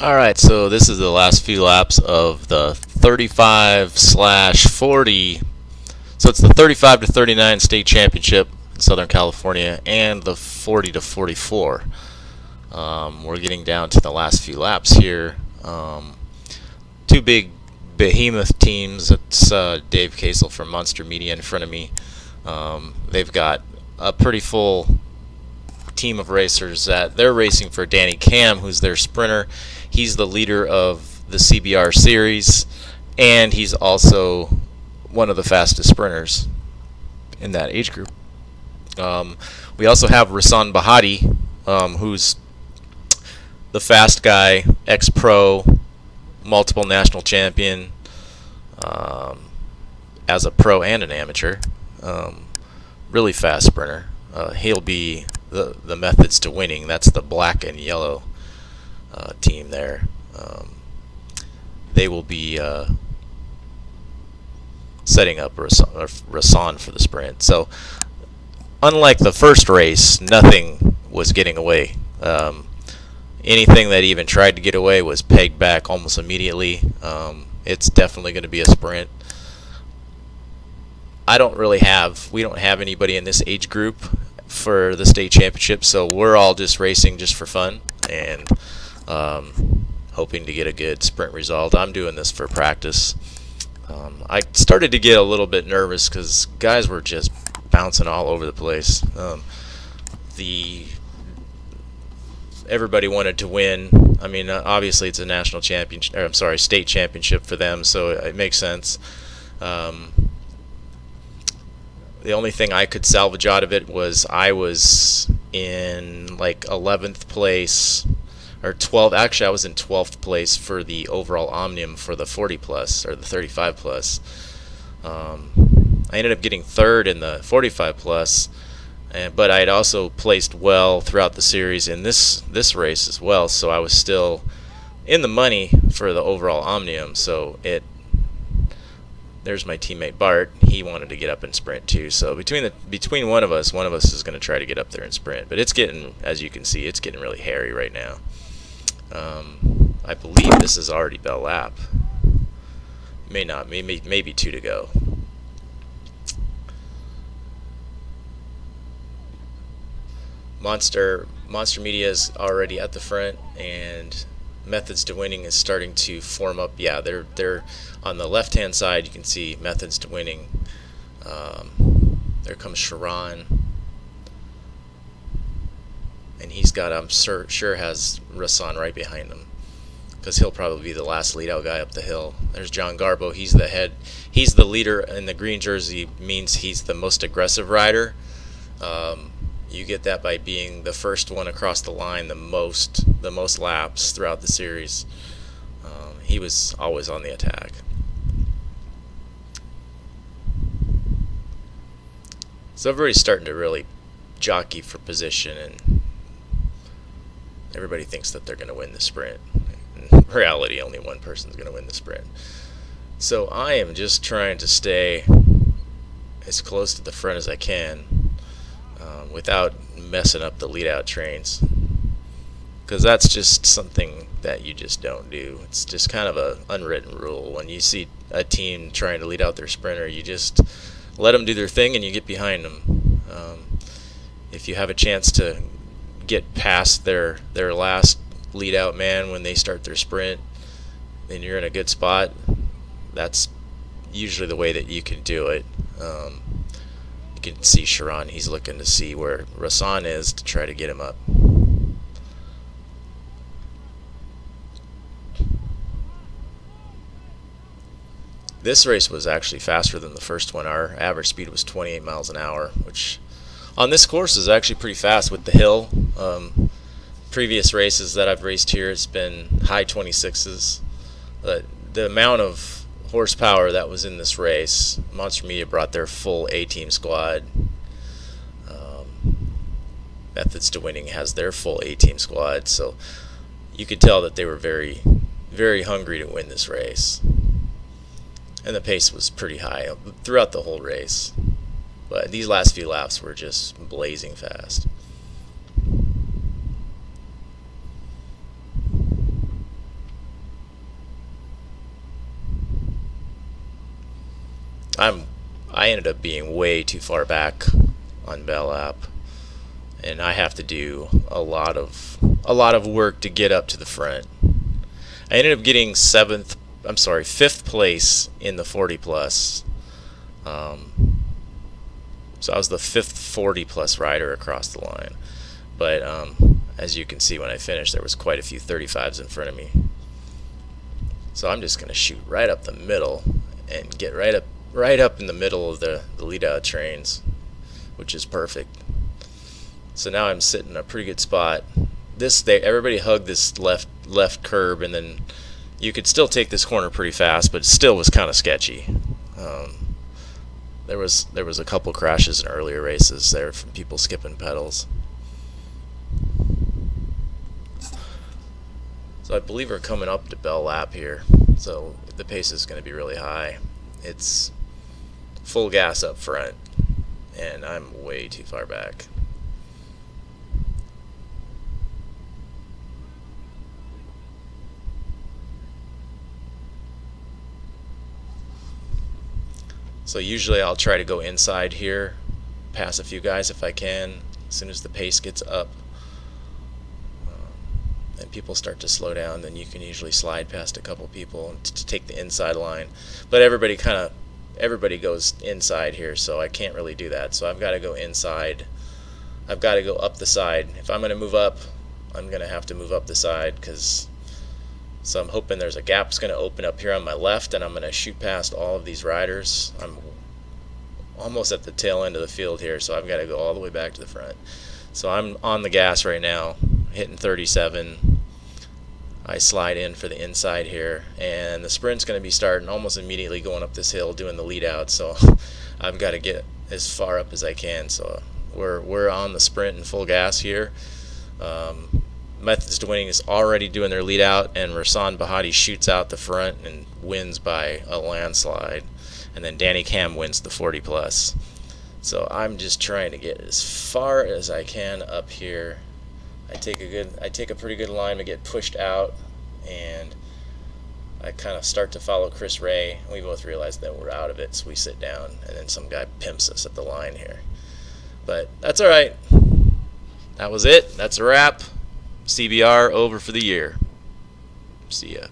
Alright, so this is the last few laps of the 35/40. So it's the 35 to 39 state championship in Southern California and the 40 to 44. We're getting down to the last few laps here. Two big behemoth teams. It's Dave Kasel from Monster Media in front of me. They've got a pretty full team of racers that they're racing for. Danny Cam, who's their sprinter. He's the leader of the CBR series, and he's also one of the fastest sprinters in that age group. We also have Rasan Bahati, who's the fast guy, ex-pro, multiple national champion, as a pro and an amateur. Really fast sprinter. He'll be the methods to winning. That's the black and yellow team there. They will be setting up Rasan for the sprint. So unlike the first race, nothing was getting away. Anything that even tried to get away was pegged back almost immediately. It's definitely going to be a sprint. We don't have anybody in this age group for the state championship, so we're all just racing just for fun and hoping to get a good sprint result. I'm doing this for practice. I started to get a little bit nervous because guys were just bouncing all over the place. Everybody wanted to win. I mean, obviously it's a national championship, or I'm sorry, state championship for them, so it makes sense. The only thing I could salvage out of it was I was in like 11th place or 12th. Actually, I was in 12th place for the overall Omnium for the 40 plus or the 35 plus. I ended up getting third in the 45 plus, but I had also placed well throughout the series in this race as well. So I was still in the money for the overall Omnium. So there's my teammate Bart. He wanted to get up and sprint too. So between one of us is going to try to get up there and sprint. But it's getting, as you can see, it's getting really hairy right now. I believe this is already bell lap. May not, maybe 2 to go. Monster Media is already at the front, and Methods to Winning is starting to form up. Yeah, they're on the left-hand side. You can see Methods to Winning. There comes Sharon, and he's got, I'm sure has Rasan right behind him, because he'll probably be the last lead-out guy up the hill. There's John Garbo. He's the head. He's the leader in the green jersey. Means he's the most aggressive rider. You get that by being the first one across the line the most laps throughout the series. He was always on the attack. So everybody's starting to really jockey for position, and everybody thinks that they're going to win the sprint. In reality, only one person's going to win the sprint. So I am just trying to stay as close to the front as I can, without messing up the lead-out trains, because that's just something that you just don't do. It's just kind of an unwritten rule. When you see a team trying to lead out their sprinter, you just let them do their thing and you get behind them. If you have a chance to get past their last lead-out man when they start their sprint, then you're in a good spot. That's usually the way that you can do it. You can see Sharon, he's looking to see where Rasan is to try to get him up. This race was actually faster than the first one. Our average speed was 28 miles an hour, which on this course is actually pretty fast with the hill. Previous races that I've raced here, it's been high 26s. But the amount of horsepower that was in this race, Monster Media brought their full A-team squad. Methods to Winning has their full A-team squad, so you could tell that they were very, very hungry to win this race. And the pace was pretty high throughout the whole race, but these last few laps were just blazing fast. I ended up being way too far back on Bell Lap, and I have to do a lot of work to get up to the front. I ended up getting fifth place in the 40 plus. So I was the fifth 40 plus rider across the line. But as you can see, when I finished, there was quite a few 35s in front of me. So I'm just going to shoot right up the middle and get right up in the middle of the lead out trains, which is perfect. So now I'm sitting in a pretty good spot. Everybody hugged this left curb, and then you could still take this corner pretty fast, but it still was kind of sketchy. There was a couple crashes in earlier races there from people skipping pedals. So I believe we're coming up to Bell Lap here, so the pace is going to be really high. It's full gas up front, and I'm way too far back. So usually I'll try to go inside here, pass a few guys if I can, as soon as the pace gets up. And people start to slow down, then you can usually slide past a couple people to take the inside line. But everybody goes inside here, so I can't really do that. So I've got to go inside. I've got to go up the side. If I'm going to move up, I'm going to have to move up the side, so I'm hoping there's a gap that's going to open up here on my left, and I'm going to shoot past all of these riders. I'm almost at the tail end of the field here, so I've got to go all the way back to the front. So I'm on the gas right now, hitting 37. I slide in for the inside here, and the sprint's going to be starting almost immediately going up this hill doing the lead out, so I've got to get as far up as I can. So we're on the sprint in full gas here. Methods to Winning is already doing their lead out, and Rasan Bahati shoots out the front and wins by a landslide, and then Danny Cam wins the 40 plus. So I'm just trying to get as far as I can up here. I take a pretty good line to get pushed out, and I kind of start to follow Chris Ray. We both realize that we're out of it, so we sit down, and then some guy pimps us at the line here. But that's all right. That was it. That's a wrap. CBR over for the year. See ya.